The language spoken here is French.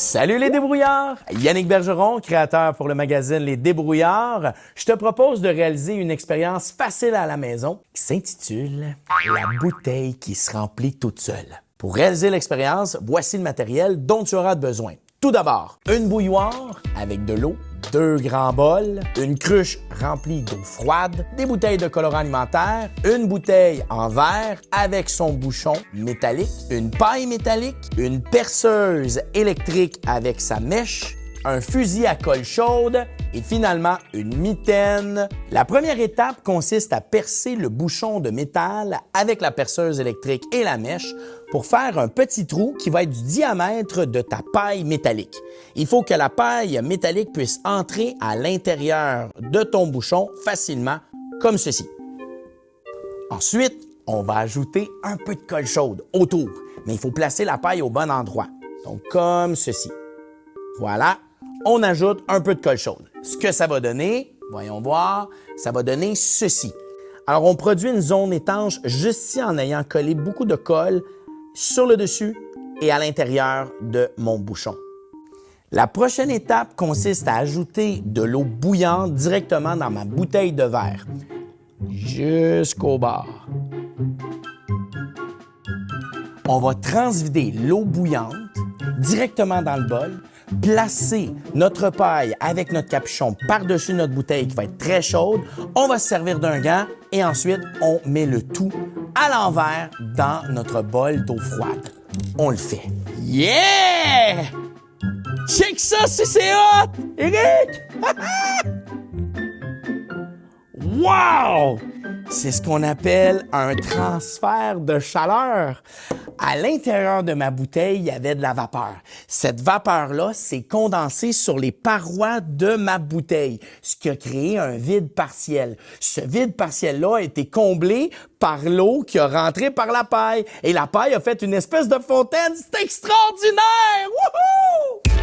Salut les débrouillards! Yannick Bergeron, créateur pour le magazine Les Débrouillards. Je te propose de réaliser une expérience facile à la maison qui s'intitule « La bouteille qui se remplit toute seule ». Pour réaliser l'expérience, voici le matériel dont tu auras besoin. Tout d'abord, une bouilloire avec de l'eau, 2 grands bols, une cruche remplie d'eau froide, des bouteilles de colorant alimentaire, une bouteille en verre avec son bouchon métallique, une paille métallique, une perceuse électrique avec sa mèche, un fusil à colle chaude et finalement une mitaine. La première étape consiste à percer le bouchon de métal avec la perceuse électrique et la mèche pour faire un petit trou qui va être du diamètre de ta paille métallique. Il faut que la paille métallique puisse entrer à l'intérieur de ton bouchon facilement, comme ceci. Ensuite, on va ajouter un peu de colle chaude autour, mais il faut placer la paille au bon endroit, donc comme ceci. Voilà, on ajoute un peu de colle chaude. Ce que ça va donner, voyons voir, ça va donner ceci. Alors, on produit une zone étanche juste ici en ayant collé beaucoup de colle sur le dessus et à l'intérieur de mon bouchon. La prochaine étape consiste à ajouter de l'eau bouillante directement dans ma bouteille de verre, jusqu'au bord. On va transvider l'eau bouillante directement dans le bol, placer notre paille avec notre capuchon par-dessus notre bouteille qui va être très chaude. On va se servir d'un gant et ensuite, on met le tout à l'envers dans notre bol d'eau froide. On le fait. Yeah! Check ça, c'est hot! Eric! Wow! C'est ce qu'on appelle un transfert de chaleur. À l'intérieur de ma bouteille, il y avait de la vapeur. Cette vapeur-là s'est condensée sur les parois de ma bouteille, ce qui a créé un vide partiel. Ce vide partiel-là a été comblé par l'eau qui a rentré par la paille. Et la paille a fait une espèce de fontaine. C'est extraordinaire! Wouhou!